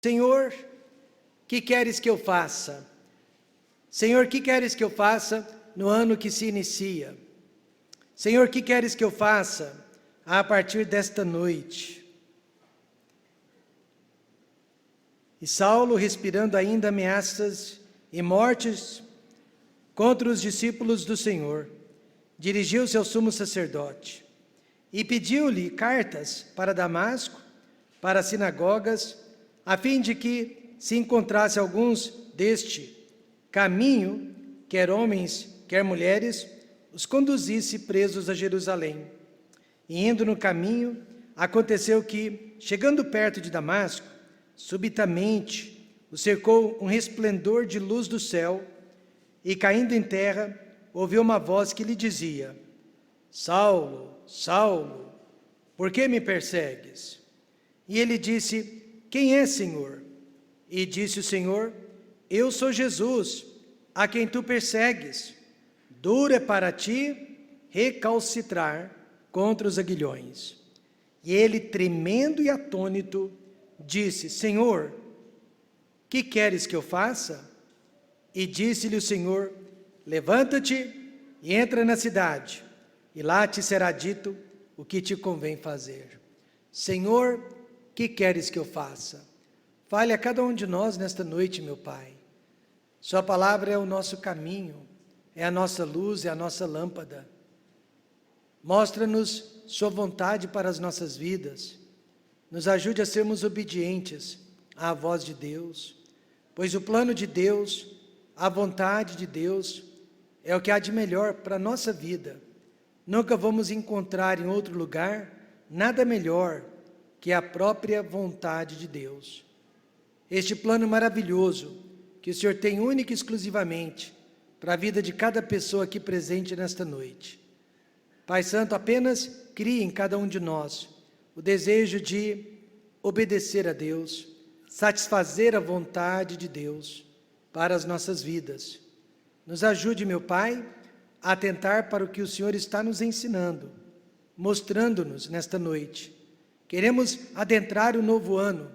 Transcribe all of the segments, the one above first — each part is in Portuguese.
Senhor, que queres que eu faça? Senhor, que queres que eu faça no ano que se inicia? Senhor, que queres que eu faça a partir desta noite? E Saulo, respirando ainda ameaças e mortes contra os discípulos do Senhor, dirigiu-se ao sumo sacerdote e pediu-lhe cartas para Damasco, para as sinagogas, a fim de que se encontrasse alguns deste caminho, quer homens, quer mulheres, os conduzisse presos a Jerusalém. E indo no caminho, aconteceu que, chegando perto de Damasco, subitamente o cercou um resplendor de luz do céu, e caindo em terra, ouviu uma voz que lhe dizia: Saulo, Saulo, por que me persegues? E ele disse: Quem é, Senhor? E disse o Senhor: Eu sou Jesus, a quem tu persegues. Duro é para ti recalcitrar contra os aguilhões. E ele, tremendo e atônito, disse: Senhor, que queres que eu faça? E disse-lhe o Senhor: Levanta-te e entra na cidade, e lá te será dito o que te convém fazer. Senhor, que queres que eu faça? Fale a cada um de nós nesta noite, meu Pai. Sua palavra é o nosso caminho, é a nossa luz, é a nossa lâmpada. Mostra-nos sua vontade para as nossas vidas. Nos ajude a sermos obedientes à voz de Deus, pois o plano de Deus, a vontade de Deus, é o que há de melhor para a nossa vida. Nunca vamos encontrar em outro lugar nada melhor que a própria vontade de Deus. Este plano maravilhoso que o Senhor tem única e exclusivamente para a vida de cada pessoa aqui presente nesta noite. Pai Santo, apenas crie em cada um de nós o desejo de obedecer a Deus, satisfazer a vontade de Deus para as nossas vidas. Nos ajude, meu Pai, a atentar para o que o Senhor está nos ensinando, mostrando-nos nesta noite. Queremos adentrar o novo ano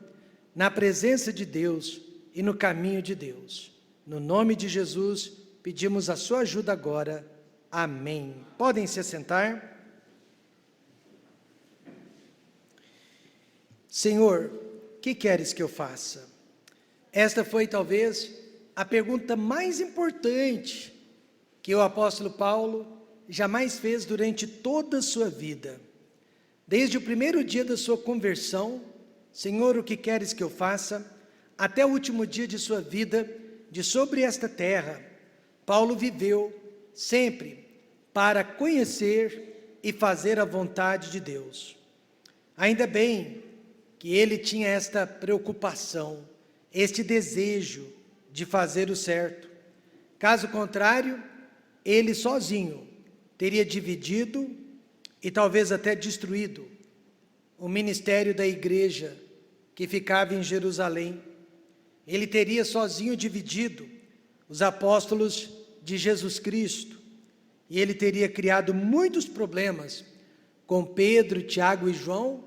na presença de Deus e no caminho de Deus. No nome de Jesus, pedimos a sua ajuda agora. Amém. Podem se assentar. Senhor, que queres que eu faça? Esta foi talvez a pergunta mais importante que o apóstolo Paulo jamais fez durante toda a sua vida. Desde o primeiro dia da sua conversão, Senhor, o que queres que eu faça? Até o último dia de sua vida, de sobre esta terra, Paulo viveu sempre para conhecer e fazer a vontade de Deus. Ainda bem que ele tinha esta preocupação, este desejo de fazer o certo. Caso contrário, ele sozinho teria dividido e talvez até destruído o ministério da igreja que ficava em Jerusalém. Ele teria sozinho dividido os apóstolos de Jesus Cristo, e ele teria criado muitos problemas com Pedro, Tiago e João,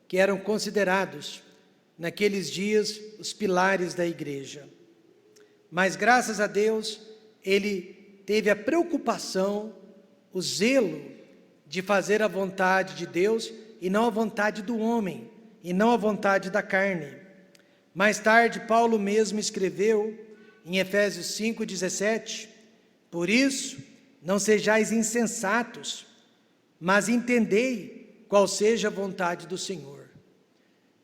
que eram considerados naqueles dias os pilares da igreja. Mas graças a Deus, ele teve a preocupação, o zelo de fazer a vontade de Deus e não a vontade do homem, e não a vontade da carne. Mais tarde, Paulo mesmo escreveu em Efésios 5,17: Por isso, não sejais insensatos, mas entendei qual seja a vontade do Senhor.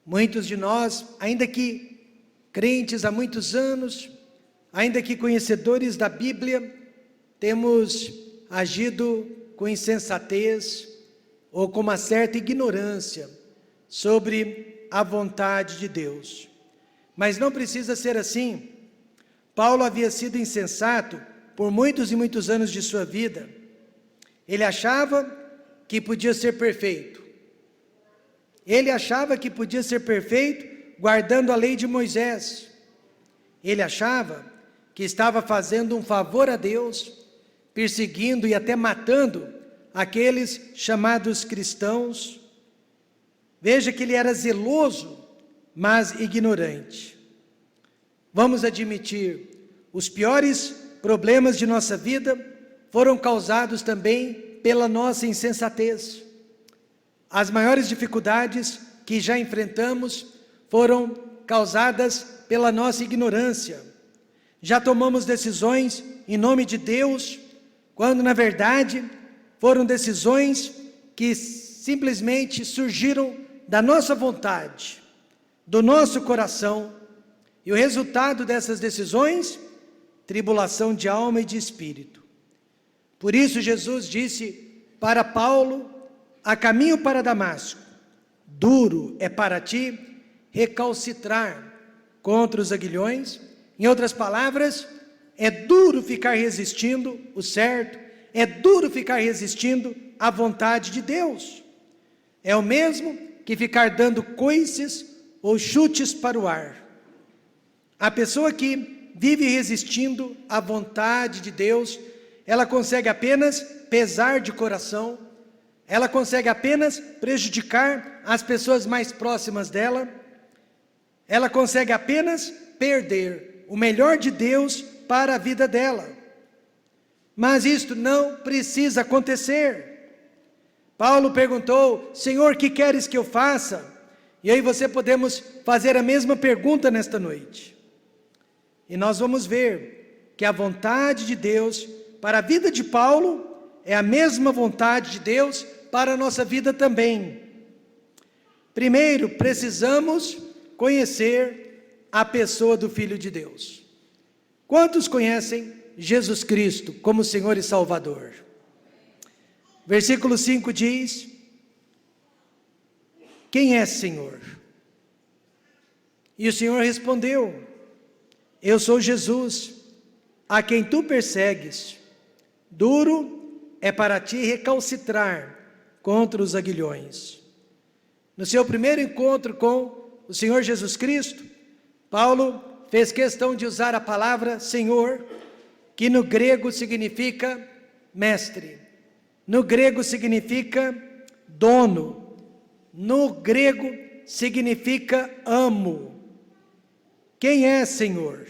Muitos de nós, ainda que crentes há muitos anos, ainda que conhecedores da Bíblia, temos agido com insensatez ou com uma certa ignorância sobre a vontade de Deus. Mas não precisa ser assim. Paulo havia sido insensato por muitos e muitos anos de sua vida. Ele achava que podia ser perfeito. Ele achava que podia ser perfeito guardando a lei de Moisés. Ele achava que estava fazendo um favor a Deus, perseguindo e até matando aqueles chamados cristãos. Veja que ele era zeloso mas ignorante. Vamos admitir, os piores problemas de nossa vida foram causados também pela nossa insensatez. As maiores dificuldades que já enfrentamos foram causadas pela nossa ignorância. Já tomamos decisões em nome de Deus, quando na verdade foram decisões que simplesmente surgiram da nossa vontade, do nosso coração, e o resultado dessas decisões, tribulação de alma e de espírito. Por isso Jesus disse para Paulo, a caminho para Damasco, duro é para ti recalcitrar contra os aguilhões. Em outras palavras, é duro ficar resistindo o certo, é duro ficar resistindo à vontade de Deus. É o mesmo que ficar dando coices ou chutes para o ar. A pessoa que vive resistindo à vontade de Deus, ela consegue apenas pesar de coração, ela consegue apenas prejudicar as pessoas mais próximas dela, ela consegue apenas perder o melhor de Deus para a vida dela. Mas isto não precisa acontecer. Paulo perguntou, Senhor, que queres que eu faça? E aí podemos fazer a mesma pergunta nesta noite. E nós vamos ver que a vontade de Deus para a vida de Paulo é a mesma vontade de Deus para a nossa vida também. Primeiro, precisamos conhecer a pessoa do Filho de Deus. Quantos conhecem Jesus Cristo como Senhor e Salvador? Versículo 5 diz, quem é Senhor? E o Senhor respondeu, eu sou Jesus, a quem tu persegues. Duro é para ti recalcitrar contra os aguilhões. No seu primeiro encontro com o Senhor Jesus Cristo, Paulo fez questão de usar a palavra Senhor, que no grego significa mestre, no grego significa dono, no grego significa amo. Quem é Senhor?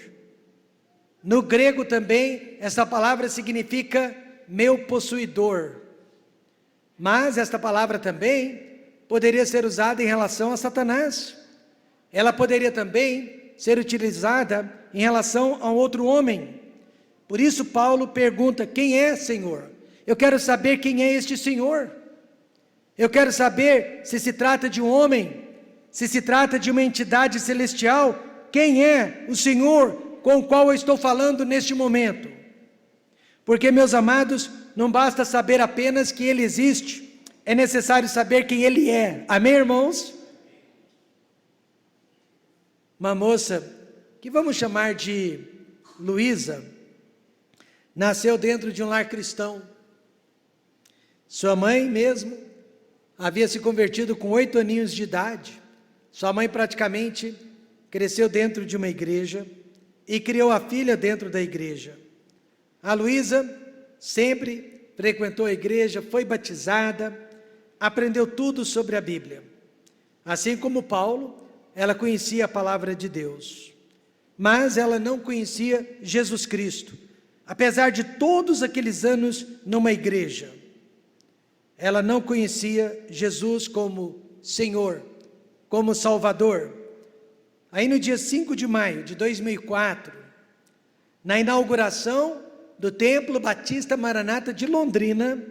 No grego também, essa palavra significa meu possuidor. Mas esta palavra também poderia ser usada em relação a Satanás. Ela poderia também ser utilizada em relação a outro homem. Por isso Paulo pergunta, quem é Senhor? Eu quero saber quem é este Senhor. Eu quero saber se trata de um homem, se trata de uma entidade celestial. Quem é o Senhor com o qual eu estou falando neste momento? Porque, meus amados, não basta saber apenas que Ele existe, é necessário saber quem Ele é. Amém, irmãos? Uma moça, que vamos chamar de Luísa, nasceu dentro de um lar cristão. Sua mãe mesmo havia se convertido com 8 aninhos de idade. Sua mãe praticamente cresceu dentro de uma igreja e criou a filha dentro da igreja. A Luísa sempre frequentou a igreja, foi batizada, aprendeu tudo sobre a Bíblia. Assim como Paulo, ela conhecia a palavra de Deus, mas ela não conhecia Jesus Cristo. Apesar de todos aqueles anos numa igreja, ela não conhecia Jesus como Senhor, como Salvador. Aí no dia 5 de maio de 2004, na inauguração do Templo Batista Maranata de Londrina,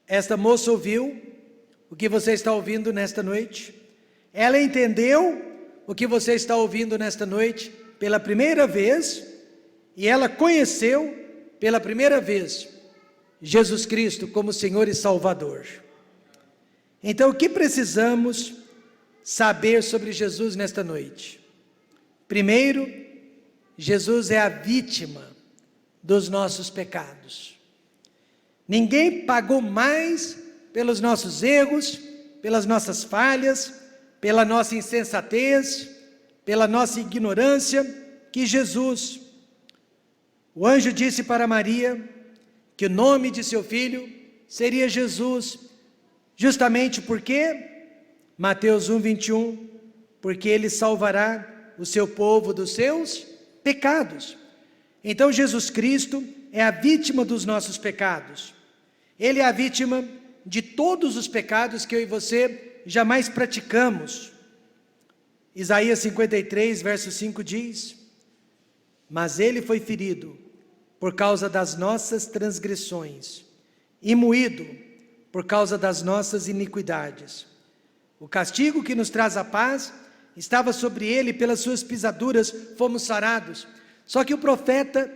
esta moça ouviu o que você está ouvindo nesta noite. Ela entendeu o que você está ouvindo nesta noite pela primeira vez, e ela conheceu pela primeira vez Jesus Cristo como Senhor e Salvador. Então, o que precisamos saber sobre Jesus nesta noite? Primeiro, Jesus é a vítima dos nossos pecados. Ninguém pagou mais pelos nossos erros, pelas nossas falhas, pela nossa insensatez, pela nossa ignorância, que Jesus. O anjo disse para Maria que o nome de seu filho seria Jesus, justamente porque Mateus 1:21 porque Ele salvará o seu povo dos seus pecados. Então Jesus Cristo é a vítima dos nossos pecados. Ele é a vítima de todos os pecados que eu e você jamais praticamos. Isaías 53, verso 5 diz: mas Ele foi ferido por causa das nossas transgressões e moído por causa das nossas iniquidades. O castigo que nos traz a paz estava sobre Ele, pelas suas pisaduras fomos sarados. Só que o profeta,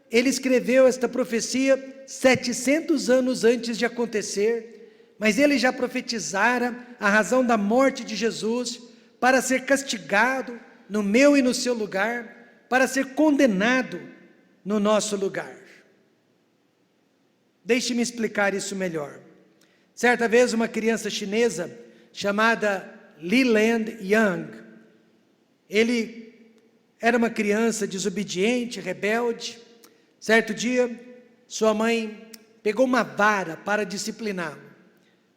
ele escreveu esta profecia 700 anos antes de acontecer, mas ele já profetizara a razão da morte de Jesus, para ser castigado no meu e no seu lugar, para ser condenado no nosso lugar. Deixe-me explicar isso melhor. Certa vez uma criança chinesa, chamada Leland Yang, ele era uma criança desobediente, rebelde. Certo dia, sua mãe pegou uma vara para discipliná-lo,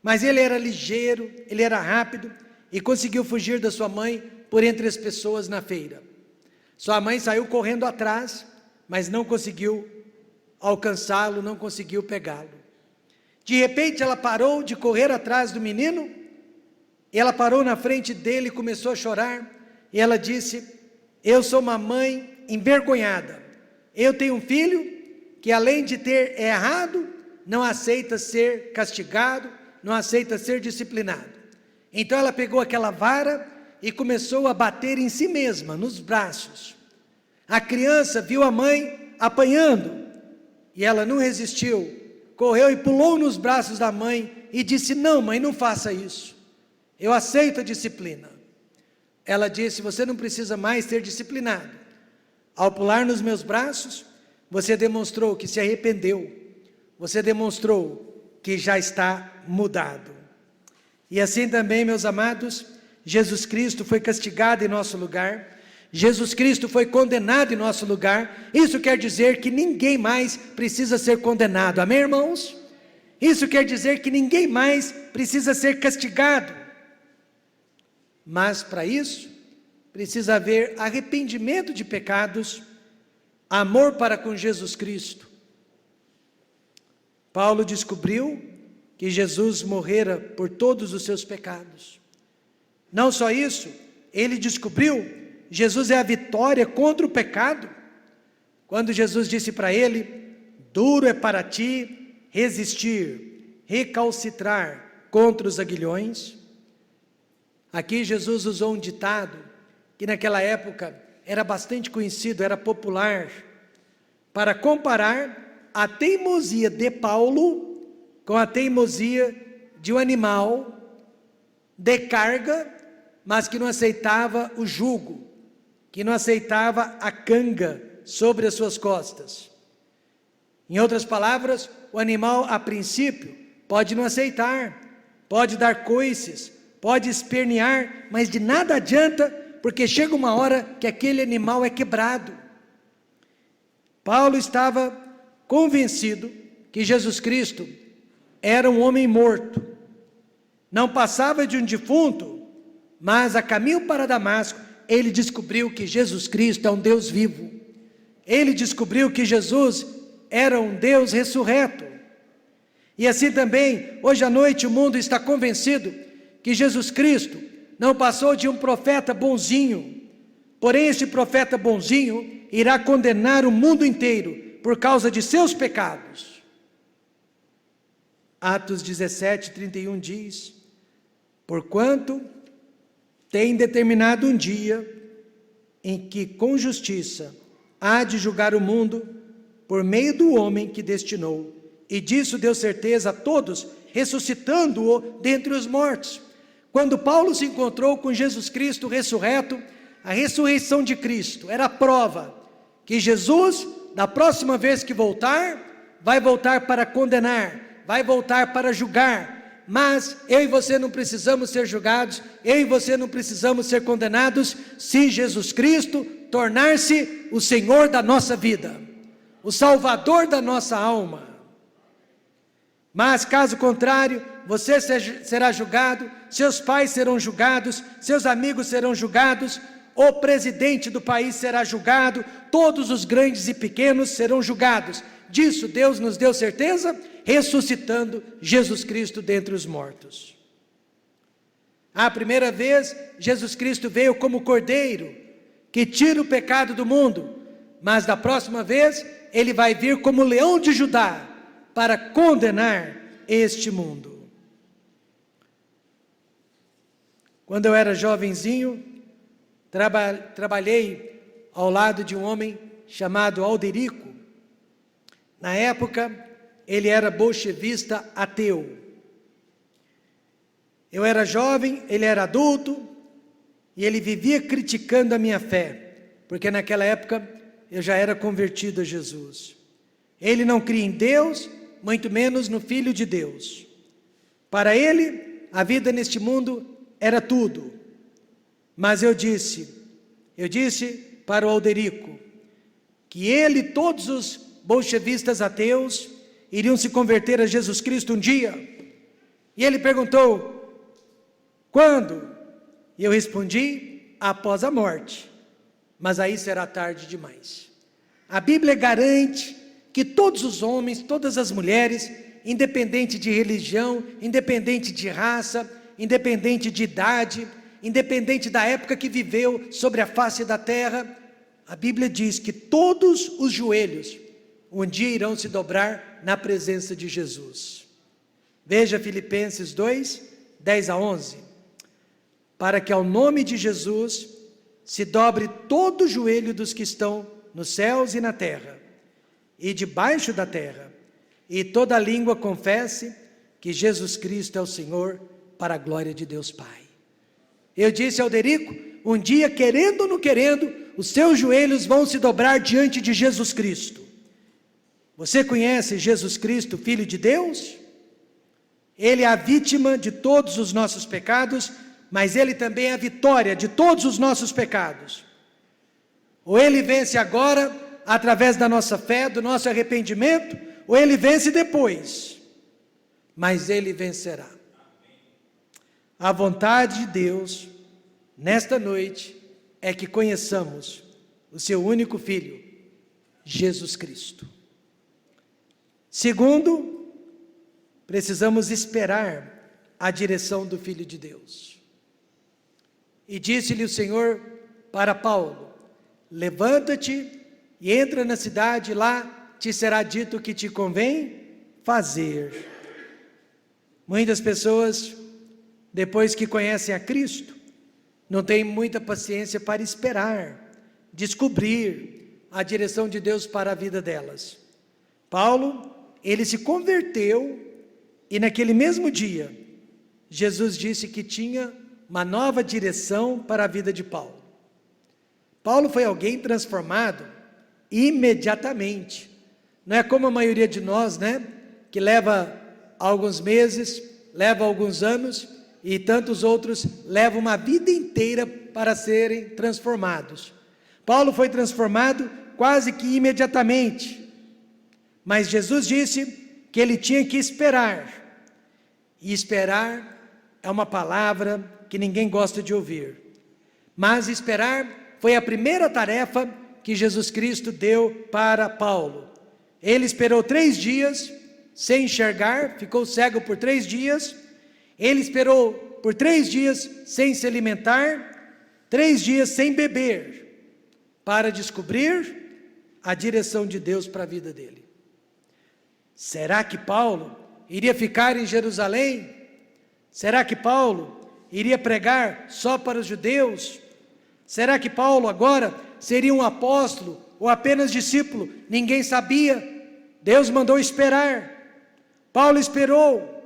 mas ele era ligeiro, ele era rápido, e conseguiu fugir da sua mãe por entre as pessoas na feira. Sua mãe saiu correndo atrás, mas não conseguiu alcançá-lo, não conseguiu pegá-lo. De repente ela parou de correr atrás do menino, e ela parou na frente dele e começou a chorar, e ela disse: eu sou uma mãe envergonhada, eu tenho um filho que, além de ter errado, não aceita ser castigado, não aceita ser disciplinado. Então ela pegou aquela vara e começou a bater em si mesma, nos braços. A criança viu a mãe apanhando, e ela não resistiu, correu e pulou nos braços da mãe e disse: não, mãe, não faça isso, eu aceito a disciplina. Ela disse: você não precisa mais ser disciplinado. Ao pular nos meus braços, você demonstrou que se arrependeu, você demonstrou que já está mudado. E assim também, meus amados, Jesus Cristo foi castigado em nosso lugar, Jesus Cristo foi condenado em nosso lugar. Isso quer dizer que ninguém mais precisa ser condenado, amém, irmãos? Isso quer dizer que ninguém mais precisa ser castigado, mas para isso, precisa haver arrependimento de pecados, amor para com Jesus Cristo. Paulo descobriu que Jesus morrera por todos os seus pecados. Não só isso, ele descobriu, Jesus é a vitória contra o pecado. Quando Jesus disse para ele: duro é para ti resistir, recalcitrar contra os aguilhões. Aqui Jesus usou um ditado, que naquela época era bastante conhecido, era popular, para comparar a teimosia de Paulo com a teimosia de um animal de carga, mas que não aceitava o jugo, que não aceitava a canga sobre as suas costas. Em outras palavras, o animal a princípio pode não aceitar, pode dar coices, pode espernear, mas de nada adianta, porque chega uma hora que aquele animal é quebrado. Paulo estava convencido que Jesus Cristo era um homem morto, não passava de um defunto, mas a caminho para Damasco, ele descobriu que Jesus Cristo é um Deus vivo, ele descobriu que Jesus era um Deus ressurreto. E assim também, hoje à noite o mundo está convencido que Jesus Cristo não passou de um profeta bonzinho, porém esse profeta bonzinho irá condenar o mundo inteiro por causa de seus pecados. Atos 17, 31 diz: porquanto tem determinado um dia em que com justiça há de julgar o mundo por meio do homem que destinou, e disso deu certeza a todos, ressuscitando-o dentre os mortos. Quando Paulo se encontrou com Jesus Cristo ressurreto, a ressurreição de Cristo era a prova que Jesus, da próxima vez que voltar, vai voltar para condenar, vai voltar para julgar. Mas eu e você não precisamos ser julgados, eu e você não precisamos ser condenados, se Jesus Cristo tornar-se o Senhor da nossa vida, o Salvador da nossa alma. Mas caso contrário, você será julgado, seus pais serão julgados, seus amigos serão julgados, o presidente do país será julgado, todos os grandes e pequenos serão julgados. Disso Deus nos deu certeza, ressuscitando Jesus Cristo dentre os mortos. A primeira vez, Jesus Cristo veio como cordeiro, que tira o pecado do mundo, mas da próxima vez, ele vai vir como leão de Judá, para condenar este mundo. Quando eu era jovenzinho, trabalhei ao lado de um homem chamado Alderico. Na época, ele era bolchevista ateu. Eu era jovem, ele era adulto, e ele vivia criticando a minha fé, porque naquela época eu já era convertido a Jesus. Ele não cria em Deus, muito menos no Filho de Deus. Para ele, a vida neste mundo era tudo. Mas eu disse para o Alderico, que ele e todos os bolchevistas ateus iriam se converter a Jesus Cristo um dia. E ele perguntou, quando? E eu respondi, após a morte. Mas aí será tarde demais. A Bíblia garante que todos os homens, todas as mulheres, independente de religião, independente de raça, independente de idade, independente da época que viveu sobre a face da terra, a Bíblia diz que todos os joelhos um dia irão se dobrar na presença de Jesus. Veja Filipenses 2, 10 a 11. Para que ao nome de Jesus se dobre todo o joelho dos que estão nos céus e na terra, e debaixo da terra, e toda língua confesse que Jesus Cristo é o Senhor, para a glória de Deus Pai. Eu disse ao Alderico, um dia, querendo ou não querendo, os seus joelhos vão se dobrar diante de Jesus Cristo. Você conhece Jesus Cristo, Filho de Deus? Ele é a vítima de todos os nossos pecados, mas Ele também é a vitória de todos os nossos pecados. Ou Ele vence agora, através da nossa fé, do nosso arrependimento, ou Ele vence depois, mas Ele vencerá. A vontade de Deus, nesta noite, é que conheçamos o seu único Filho, Jesus Cristo. Segundo, precisamos esperar a direção do Filho de Deus. E disse-lhe o Senhor para Paulo, levanta-te e entra na cidade, lá te será dito o que te convém fazer. Muitas pessoas, depois que conhecem a Cristo, não têm muita paciência para esperar, descobrir a direção de Deus para a vida delas. Paulo, ele se converteu e naquele mesmo dia, Jesus disse que tinha uma nova direção para a vida de Paulo. Paulo foi alguém transformado imediatamente. Não é como a maioria de nós, né? Que leva alguns meses, leva alguns anos, e tantos outros levam uma vida inteira para serem transformados. Paulo foi transformado quase que imediatamente, mas Jesus disse que ele tinha que esperar, e esperar é uma palavra que ninguém gosta de ouvir, mas esperar foi a primeira tarefa que Jesus Cristo deu para Paulo. Ele esperou 3 dias sem enxergar, ficou cego por 3 dias, ele esperou por 3 dias sem se alimentar, 3 dias sem beber, para descobrir a direção de Deus para a vida dele. Será que Paulo iria ficar em Jerusalém? Será que Paulo iria pregar só para os judeus? Será que Paulo agora seria um apóstolo ou apenas discípulo? Ninguém sabia. Deus mandou esperar. Paulo esperou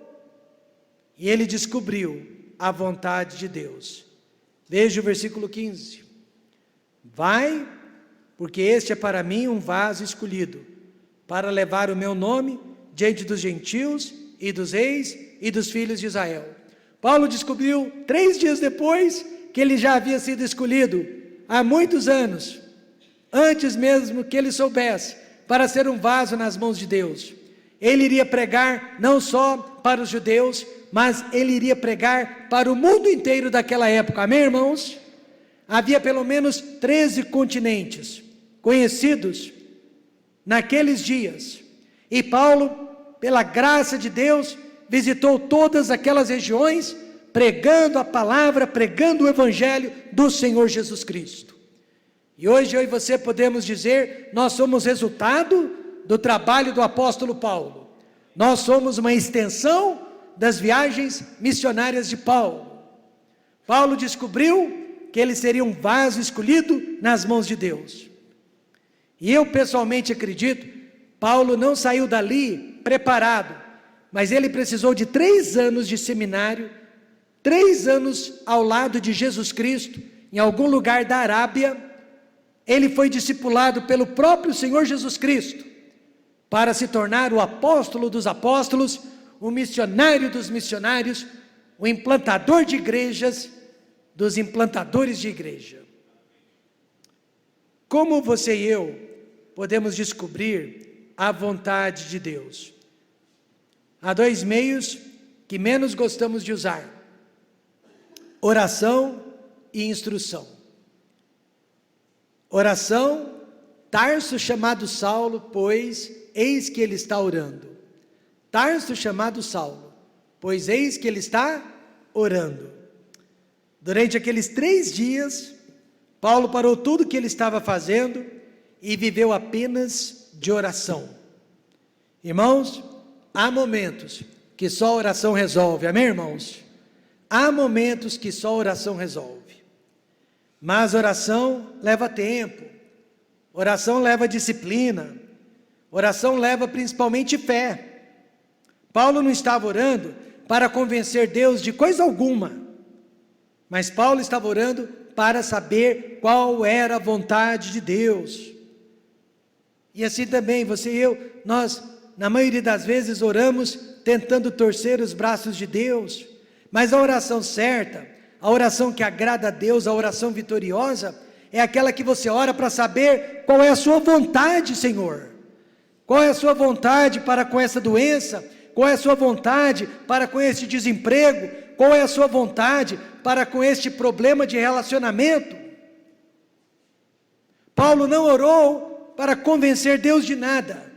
e ele descobriu a vontade de Deus. Veja o versículo 15. Vai, porque este é para mim um vaso escolhido, para levar o meu nome diante dos gentios e dos reis e dos filhos de Israel. Paulo descobriu 3 dias depois que ele já havia sido escolhido há muitos anos, antes mesmo que ele soubesse, para ser um vaso nas mãos de Deus. Ele iria pregar não só para os judeus, mas ele iria pregar para o mundo inteiro daquela época. Amém, irmãos? Havia pelo menos 13 continentes conhecidos naqueles dias. E Paulo, pela graça de Deus, visitou todas aquelas regiões, pregando a palavra, pregando o evangelho do Senhor Jesus Cristo. E hoje eu e você podemos dizer, nós somos resultado do trabalho do apóstolo Paulo. Nós somos uma extensão das viagens missionárias de Paulo. Paulo descobriu que ele seria um vaso escolhido nas mãos de Deus. E eu pessoalmente acredito, Paulo não saiu dali preparado, mas ele precisou de 3 anos de seminário, 3 anos ao lado de Jesus Cristo, em algum lugar da Arábia. Ele foi discipulado pelo próprio Senhor Jesus Cristo, para se tornar o apóstolo dos apóstolos, o missionário dos missionários, o implantador de igrejas, dos implantadores de igreja. Como você e eu podemos descobrir a vontade de Deus? Há 2 meios que menos gostamos de usar: oração e instrução. Oração, Tarso chamado Saulo, pois eis que ele está orando. Tarso chamado Saulo, pois eis que ele está orando. Durante aqueles 3 dias, Paulo parou tudo o que ele estava fazendo e viveu apenas de oração. Irmãos, há momentos que só a oração resolve, amém, irmãos? Há momentos que só a oração resolve. Mas oração leva tempo, oração leva disciplina, oração leva principalmente fé. Paulo não estava orando para convencer Deus de coisa alguma, mas Paulo estava orando para saber qual era a vontade de Deus. E assim também, você e eu, nós, na maioria das vezes, oramos tentando torcer os braços de Deus, mas a oração certa, a oração que agrada a Deus, a oração vitoriosa, é aquela que você ora para saber qual é a sua vontade, Senhor. Qual é a sua vontade para com essa doença? Qual é a sua vontade para com este desemprego? Qual é a sua vontade para com este problema de relacionamento? Paulo não orou para convencer Deus de nada,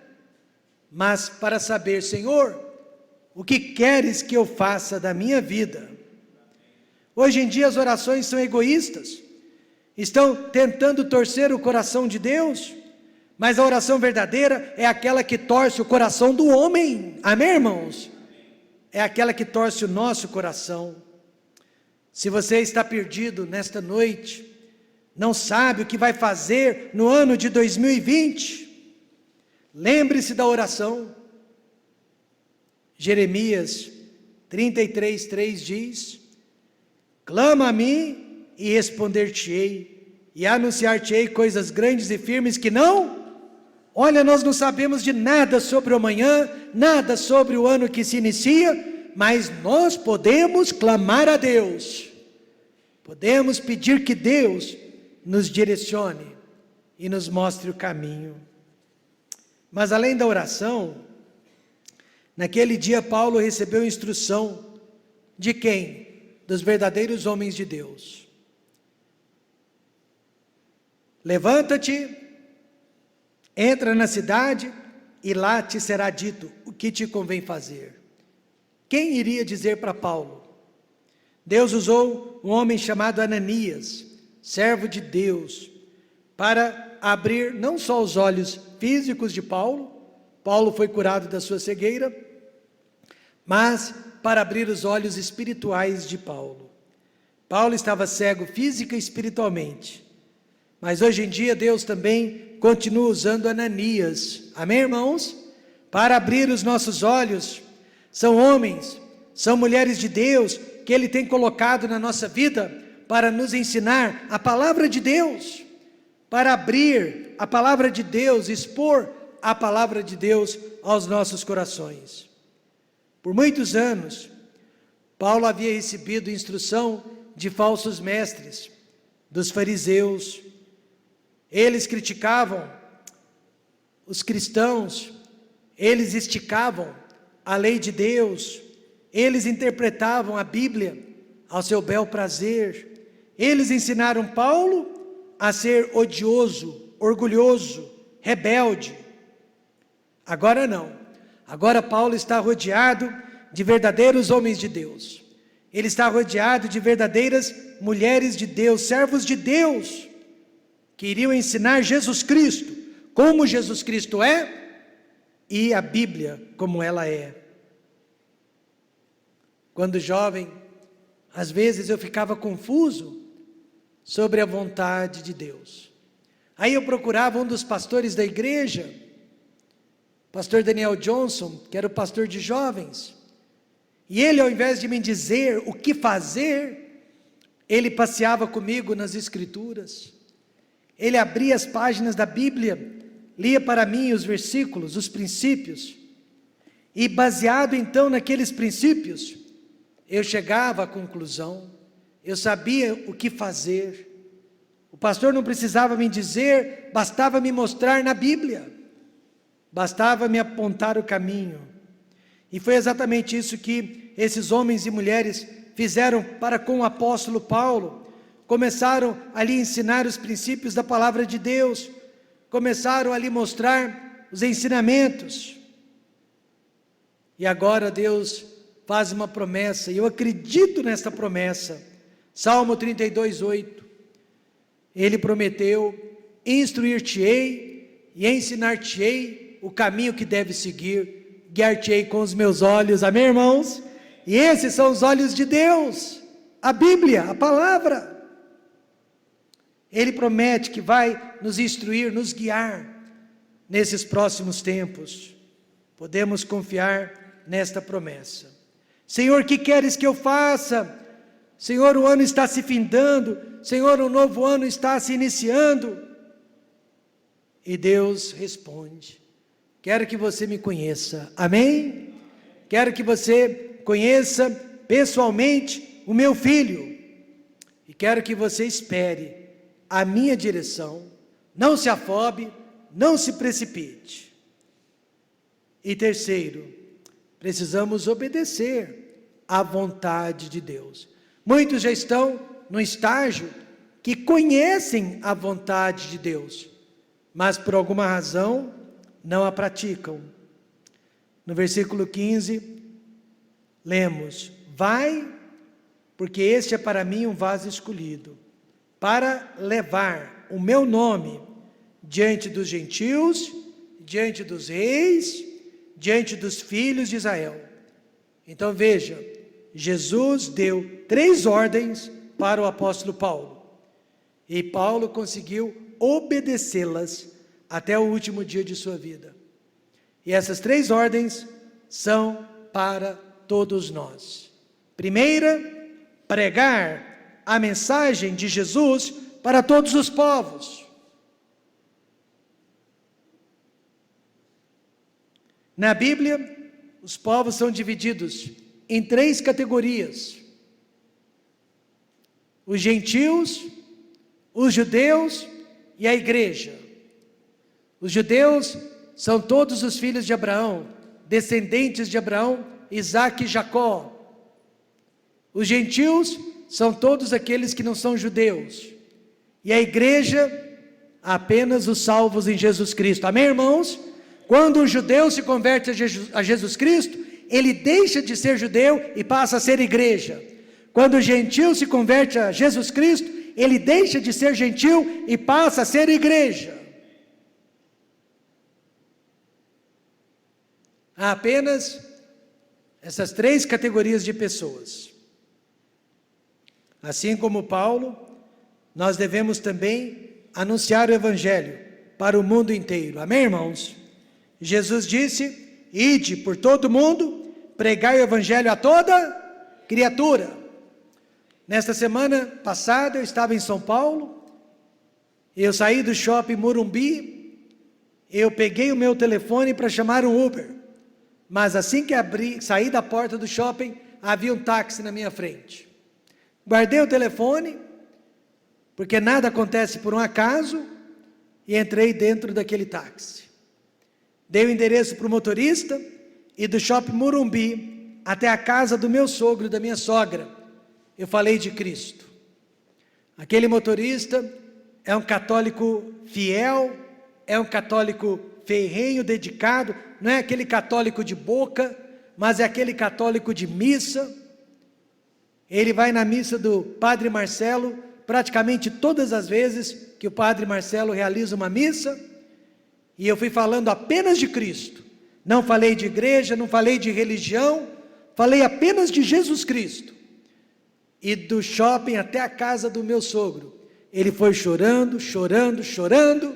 mas para saber, Senhor, o que queres que eu faça da minha vida? Hoje em dia as orações são egoístas, estão tentando torcer o coração de Deus, mas a oração verdadeira é aquela que torce o coração do homem, amém, irmãos? É aquela que torce o nosso coração. Se você está perdido nesta noite, não sabe o que vai fazer no ano de 2020, lembre-se da oração. Jeremias 33:3 diz: clama a mim e responder-te-ei, e anunciar-te-ei coisas grandes e firmes que não... Olha, nós não sabemos de nada sobre o amanhã, nada sobre o ano que se inicia, mas nós podemos clamar a Deus, podemos pedir que Deus nos direcione e nos mostre o caminho. Mas além da oração, naquele dia Paulo recebeu instrução de quem? Dos verdadeiros homens de Deus. Levanta-te, entra na cidade e lá te será dito o que te convém fazer. Quem iria dizer para Paulo? Deus usou um homem chamado Ananias, servo de Deus, para abrir não só os olhos físicos de Paulo. Paulo foi curado da sua cegueira, mas para abrir os olhos espirituais de Paulo. Paulo estava cego física e espiritualmente, mas hoje em dia Deus também continua usando Ananias, amém, irmãos? Para abrir os nossos olhos. São homens, são mulheres de Deus que Ele tem colocado na nossa vida para nos ensinar a palavra de Deus, para abrir a palavra de Deus, expor a palavra de Deus aos nossos corações. Por muitos anos, Paulo havia recebido instrução de falsos mestres, dos fariseus. Eles criticavam os cristãos, eles esticavam a lei de Deus, eles interpretavam a Bíblia ao seu bel prazer. Eles ensinaram Paulo a ser odioso, orgulhoso, rebelde. Agora não. Agora Paulo está rodeado de verdadeiros homens de Deus. Ele está rodeado de verdadeiras mulheres de Deus, servos de Deus, que iriam ensinar Jesus Cristo, como Jesus Cristo é, e a Bíblia como ela é. Quando jovem, às vezes eu ficava confuso sobre a vontade de Deus. Aí eu procurava um dos pastores da igreja, pastor Daniel Johnson, que era o pastor de jovens, e ele, ao invés de me dizer o que fazer, ele passeava comigo nas escrituras, ele abria as páginas da Bíblia, lia para mim os versículos, os princípios, e baseado então naqueles princípios, eu chegava à conclusão, eu sabia o que fazer. O pastor não precisava me dizer, bastava me mostrar na Bíblia, bastava me apontar o caminho. E foi exatamente isso que esses homens e mulheres fizeram para com o apóstolo Paulo. Começaram ali a ensinar os princípios da palavra de Deus, começaram ali a mostrar os ensinamentos. E agora Deus faz uma promessa, e eu acredito nesta promessa. Salmo 32:8, Ele prometeu: instruir-te-ei e ensinar-te-ei o caminho que deve seguir, guiar-te-ei com os meus olhos. Amém, irmãos? E esses são os olhos de Deus, a Bíblia, a palavra. Ele promete que vai nos instruir, nos guiar nesses próximos tempos. Podemos confiar nesta promessa. Senhor, que queres que eu faça? Senhor, o ano está se findando. Senhor, o novo ano está se iniciando. E Deus responde: quero que você me conheça. Amém? Quero que você conheça pessoalmente o meu filho. E quero que você espere a minha direção. Não se afobe, não se precipite. E terceiro, precisamos obedecer à vontade de Deus. Muitos já estão no estágio que conhecem a vontade de Deus, mas por alguma razão não a praticam. No versículo 15, lemos: vai, porque este é para mim um vaso escolhido, para levar o meu nome diante dos gentios, diante dos reis, diante dos filhos de Israel. Então veja, Jesus deu 3 ordens para o apóstolo Paulo, e Paulo conseguiu obedecê-las até o último dia de sua vida. E essas 3 ordens são para todos nós. Primeira, pregar a mensagem de Jesus para todos os povos. Na Bíblia, os povos são divididos em 3 categorias: os gentios, os judeus e a igreja. Os judeus são todos os filhos de Abraão, descendentes de Abraão, Isaque e Jacó. Os gentios são todos aqueles que não são judeus. E a igreja, apenas os salvos em Jesus Cristo. Amém, irmãos? Quando o judeu se converte a Jesus Cristo, ele deixa de ser judeu e passa a ser igreja. Quando o gentil se converte a Jesus Cristo, ele deixa de ser gentil e passa a ser igreja. Há apenas essas 3 categorias de pessoas. Assim como Paulo, nós devemos também anunciar o Evangelho para o mundo inteiro. Amém, irmãos? Jesus disse: ide por todo o mundo, pregai o Evangelho a toda criatura. Nesta semana passada eu estava em São Paulo, eu saí do shopping Morumbi, eu peguei o meu telefone para chamar um Uber, mas assim que saí da porta do shopping, havia um táxi na minha frente. Guardei o telefone, porque nada acontece por um acaso, e entrei dentro daquele táxi. Dei o endereço para o motorista, e do shopping Morumbi até a casa do meu sogro e da minha sogra, eu falei de Cristo. Aquele motorista é um católico fiel, é um católico ferrenho, dedicado, não é aquele católico de boca, mas é aquele católico de missa. Ele vai na missa do Padre Marcelo praticamente todas as vezes que o Padre Marcelo realiza uma missa, e eu fui falando apenas de Cristo. Não falei de igreja, não falei de religião, falei apenas de Jesus Cristo. E do shopping até a casa do meu sogro, ele foi chorando, chorando, chorando,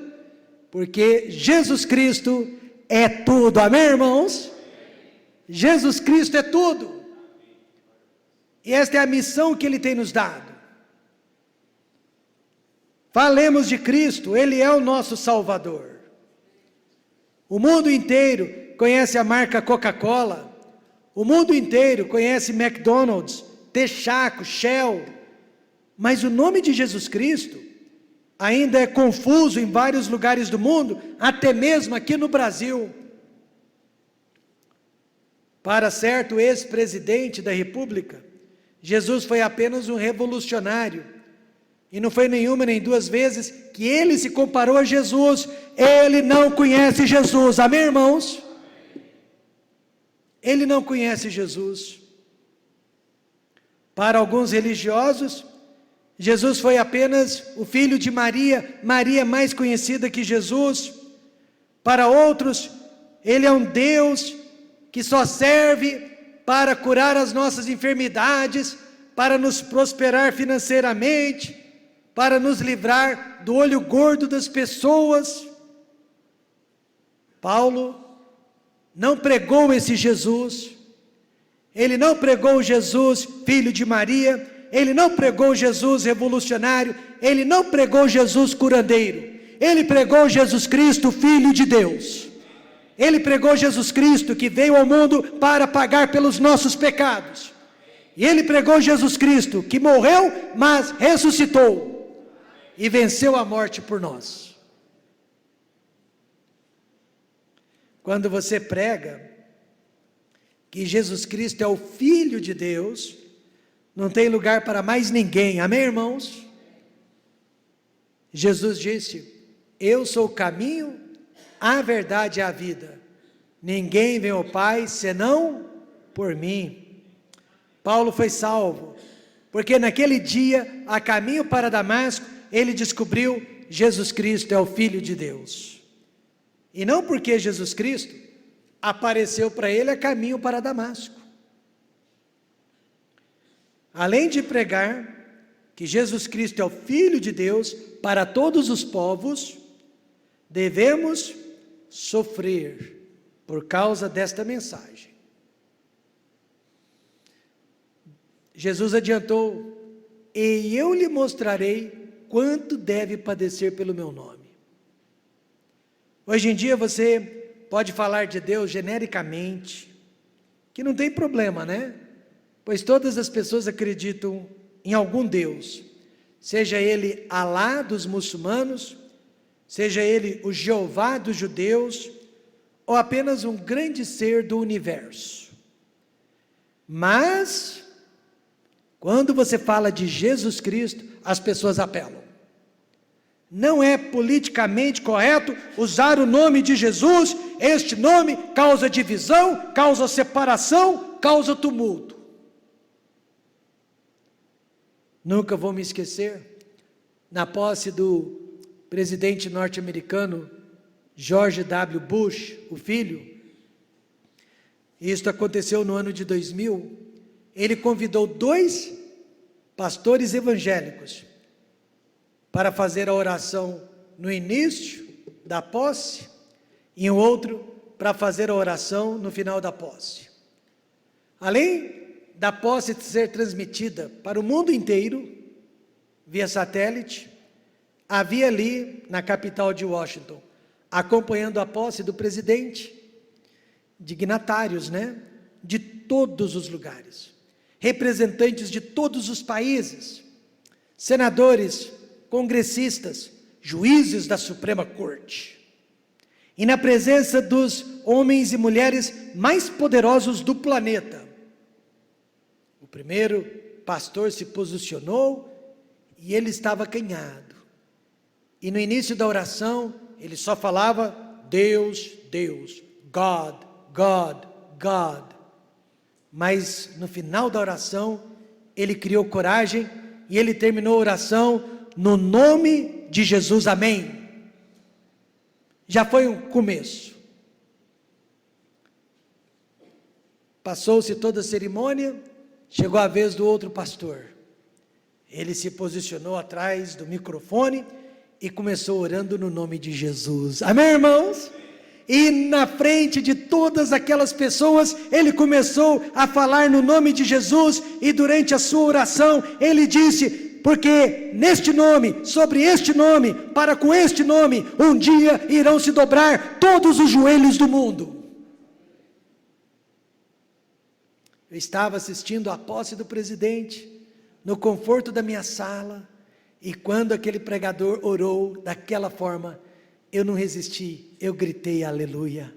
porque Jesus Cristo é tudo, amém, irmãos? Jesus Cristo é tudo. E esta é a missão que Ele tem nos dado. Falemos de Cristo, Ele é o nosso Salvador. O mundo inteiro conhece a marca Coca-Cola, o mundo inteiro conhece McDonald's, Texaco, Shell, mas o nome de Jesus Cristo ainda é confuso em vários lugares do mundo, até mesmo aqui no Brasil. Para certo ex-presidente da República, Jesus foi apenas um revolucionário, e não foi nenhuma nem duas vezes que ele se comparou a Jesus. Ele não conhece Jesus, amém, irmãos? Ele não conhece Jesus. Para alguns religiosos, Jesus foi apenas o filho de Maria, Maria mais conhecida que Jesus. Para outros, Ele é um Deus que só serve para curar as nossas enfermidades, para nos prosperar financeiramente, para nos livrar do olho gordo das pessoas. Paulo não pregou esse Jesus. Ele não pregou Jesus, filho de Maria. Ele não pregou Jesus revolucionário. Ele não pregou Jesus curandeiro. Ele pregou Jesus Cristo, Filho de Deus. Ele pregou Jesus Cristo, que veio ao mundo para pagar pelos nossos pecados. E Ele pregou Jesus Cristo, que morreu, mas ressuscitou e venceu a morte por nós. Quando você prega que Jesus Cristo é o Filho de Deus, não tem lugar para mais ninguém, amém, irmãos? Jesus disse: eu sou o caminho, a verdade e a vida. Ninguém vem ao Pai senão por mim. Paulo foi salvo, porque naquele dia, a caminho para Damasco, ele descobriu: Jesus Cristo é o Filho de Deus. E não porque Jesus Cristo apareceu para ele a caminho para Damasco. Além de pregar que Jesus Cristo é o Filho de Deus para todos os povos, devemos sofrer por causa desta mensagem. Jesus adiantou: e eu lhe mostrarei quanto deve padecer pelo meu nome. Hoje em dia você pode falar de Deus genericamente, que não tem problema, né? Pois todas as pessoas acreditam em algum Deus, seja ele Alá dos muçulmanos, seja ele o Jeová dos judeus, ou apenas um grande ser do universo. Mas, quando você fala de Jesus Cristo, as pessoas apelam. Não é politicamente correto usar o nome de Jesus. Este nome causa divisão, causa separação, causa tumulto. Nunca vou me esquecer, na posse do presidente norte-americano George W. Bush, o filho, isto aconteceu no ano de 2000, ele convidou 2 pastores evangélicos para fazer a oração no início da posse, e um outro para fazer a oração no final da posse. Além da posse ser transmitida para o mundo inteiro, via satélite, havia ali na capital de Washington, acompanhando a posse do presidente, dignatários, de todos os lugares, representantes de todos os países, senadores, congressistas, juízes da Suprema Corte, e na presença dos homens e mulheres mais poderosos do planeta, primeiro pastor se posicionou e ele estava acanhado. E no início da oração, ele só falava Deus, Deus, God, God, God. Mas no final da oração, ele criou coragem e ele terminou a oração no nome de Jesus, amém. Já foi um começo. Passou-se toda a cerimônia, chegou a vez do outro pastor. Ele se posicionou atrás do microfone e começou orando no nome de Jesus. Amém, irmãos? E na frente de todas aquelas pessoas, ele começou a falar no nome de Jesus, e durante a sua oração, ele disse: porque neste nome, sobre este nome, para com este nome, um dia irão se dobrar todos os joelhos do mundo. Eu estava assistindo a posse do presidente, no conforto da minha sala, e quando aquele pregador orou daquela forma, eu não resisti, eu gritei aleluia,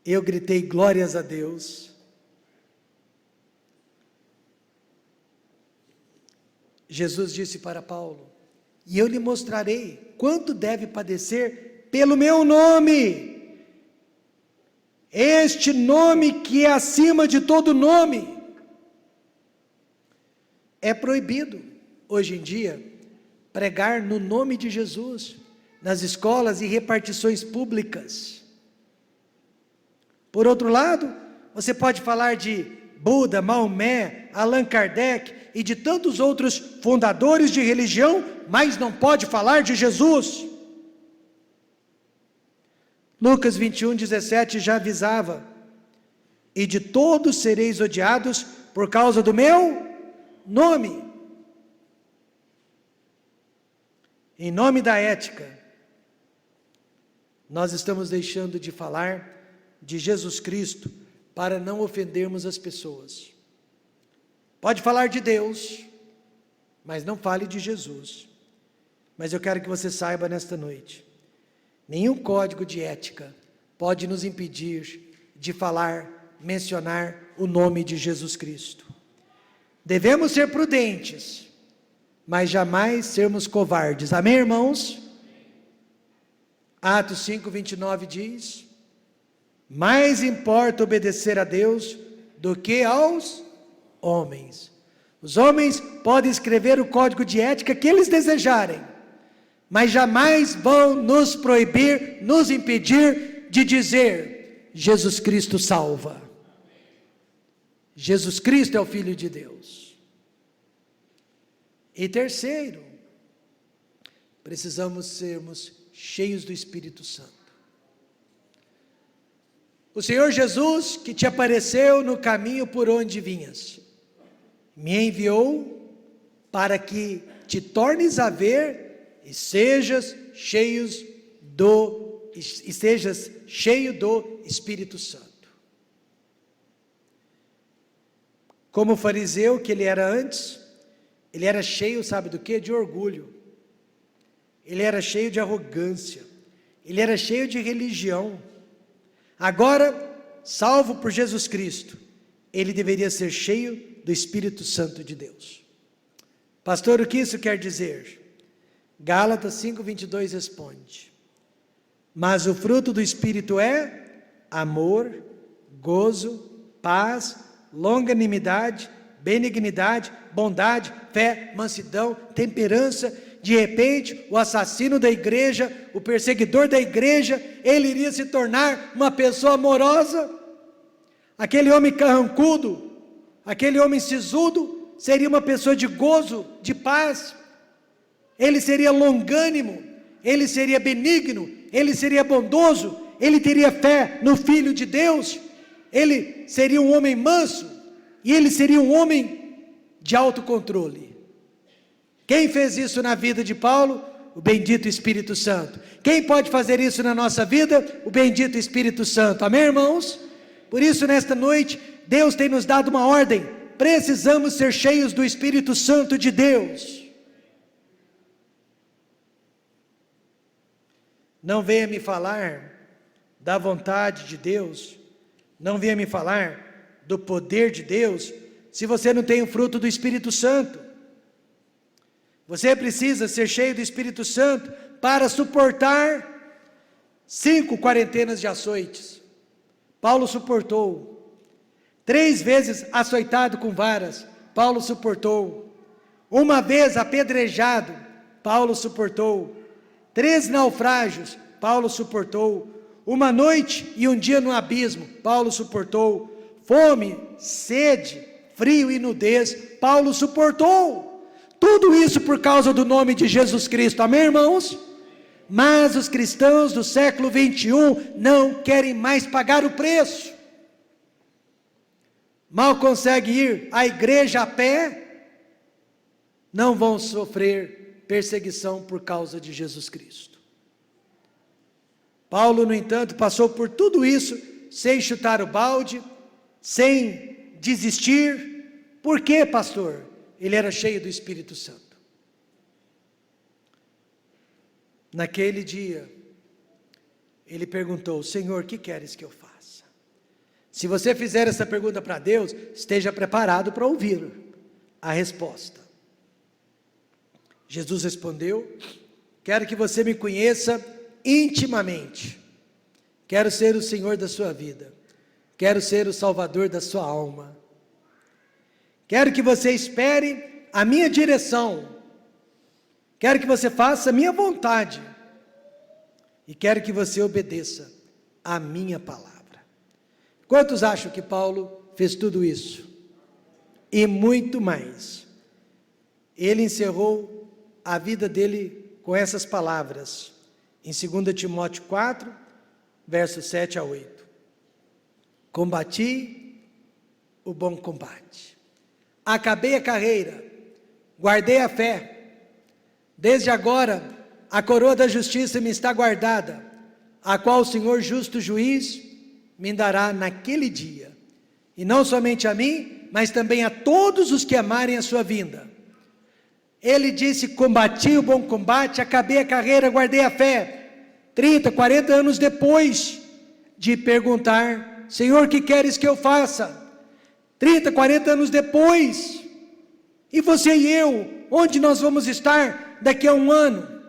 eu gritei glórias a Deus. Jesus disse para Paulo: e eu lhe mostrarei quanto deve padecer pelo meu nome, este nome que é acima de todo nome. É proibido, hoje em dia, pregar no nome de Jesus, nas escolas e repartições públicas. Por outro lado, você pode falar de Buda, Maomé, Allan Kardec e de tantos outros fundadores de religião, mas não pode falar de Jesus. Lucas 21:17 já avisava: e de todos sereis odiados por causa do meu nome. Em nome da ética, nós estamos deixando de falar de Jesus Cristo para não ofendermos as pessoas. Pode falar de Deus, mas não fale de Jesus. Mas eu quero que você saiba nesta noite: nenhum código de ética pode nos impedir de falar, mencionar o nome de Jesus Cristo. Devemos ser prudentes, mas jamais sermos covardes. Amém, irmãos? Atos 5:29 diz: mais importa obedecer a Deus do que aos homens. Os homens podem escrever o código de ética que eles desejarem, mas jamais vão nos proibir, nos impedir de dizer: Jesus Cristo salva. Jesus Cristo é o Filho de Deus. E terceiro, precisamos sermos cheios do Espírito Santo. O Senhor Jesus, que te apareceu no caminho por onde vinhas, me enviou para que te tornes a ver e sejas cheio do Espírito Santo. Como o fariseu que ele era antes, ele era cheio, sabe do quê? De orgulho. Ele era cheio de arrogância. Ele era cheio de religião. Agora, salvo por Jesus Cristo, ele deveria ser cheio do Espírito Santo de Deus. Pastor, o que isso quer dizer? Gálatas 5:22 responde: mas o fruto do Espírito é amor, gozo, paz, longanimidade, benignidade, bondade, fé, mansidão, temperança. De repente, o assassino da igreja, o perseguidor da igreja, ele iria se tornar uma pessoa amorosa. Aquele homem carrancudo, aquele homem sisudo, seria uma pessoa de gozo, de paz. Ele seria longânimo, ele seria benigno, ele seria bondoso, ele teria fé no Filho de Deus, ele seria um homem manso, e ele seria um homem de autocontrole. Quem fez isso na vida de Paulo? O bendito Espírito Santo. Quem pode fazer isso na nossa vida? O bendito Espírito Santo. Amém, irmãos? Por isso, nesta noite, Deus tem nos dado uma ordem: precisamos ser cheios do Espírito Santo de Deus. Não venha me falar da vontade de Deus, não venha me falar do poder de Deus, se você não tem o fruto do Espírito Santo. Você precisa ser cheio do Espírito Santo para suportar 5 quarentenas de açoites. Paulo suportou. 3 vezes açoitado com varas, Paulo suportou. 1 vez apedrejado, Paulo suportou. 3 naufrágios, Paulo suportou. 1 noite e 1 dia no abismo, Paulo suportou. Fome, sede, frio e nudez, Paulo suportou. Tudo isso por causa do nome de Jesus Cristo, amém, irmãos? Mas os cristãos do século 21 não querem mais pagar o preço. Mal conseguem ir à igreja a pé, não vão sofrer perseguição por causa de Jesus Cristo. Paulo, no entanto, passou por tudo isso sem chutar o balde, sem desistir. Por quê, pastor? Ele era cheio do Espírito Santo. Naquele dia, ele perguntou: Senhor, o que queres que eu faça? Se você fizer essa pergunta para Deus, esteja preparado para ouvir a resposta. Jesus respondeu: quero que você me conheça intimamente. Quero ser o Senhor da sua vida. Quero ser o Salvador da sua alma. Quero que você espere a minha direção. Quero que você faça a minha vontade. E quero que você obedeça a minha palavra. Quantos acham que Paulo fez tudo isso? E muito mais. Ele encerrou a vida dele com essas palavras. Em 2 Timóteo 4, versos 7 a 8. Combati o bom combate. Acabei a carreira, guardei a fé. Desde agora, a coroa da justiça me está guardada, a qual o Senhor justo juiz me dará naquele dia. E não somente a mim, mas também a todos os que amarem a sua vinda. Ele disse: combati o bom combate, acabei a carreira, guardei a fé. 30, 40 anos depois de perguntar: Senhor, o que queres que eu faça? 30, 40 anos depois, e você e eu, onde nós vamos estar daqui a 1 ano,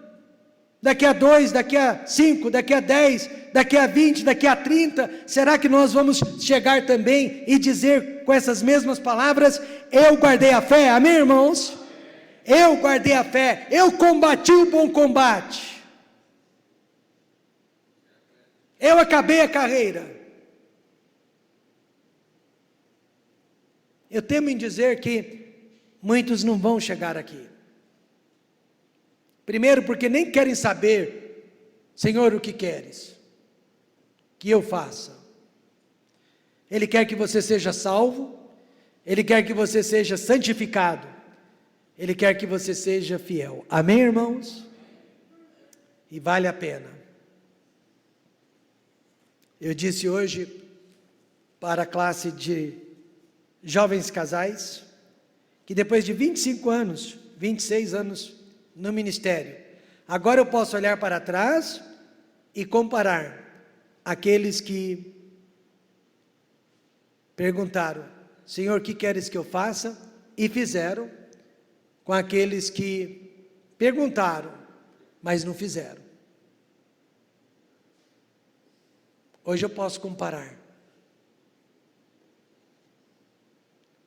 daqui a 2, daqui a 5, daqui a 10, daqui a 20, daqui a 30, será que nós vamos chegar também e dizer com essas mesmas palavras: eu guardei a fé, amém, irmãos? Eu guardei a fé, eu combati o bom combate, eu acabei a carreira. Eu temo em dizer que muitos não vão chegar aqui. Primeiro, porque nem querem saber: Senhor, o que queres que eu faça? Ele quer que você seja salvo, Ele quer que você seja santificado, Ele quer que você seja fiel. Amém, irmãos? E vale a pena. Eu disse hoje para a classe de jovens casais, que depois de 25 anos, 26 anos no ministério, agora eu posso olhar para trás e comparar aqueles que perguntaram: Senhor, o que queres que eu faça? E fizeram, com aqueles que perguntaram, mas não fizeram. Hoje eu posso comparar.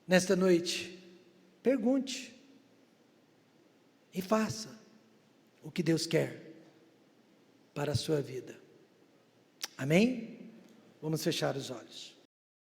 Nesta noite, pergunte e faça o que Deus quer para a sua vida. Amém? Vamos fechar os olhos.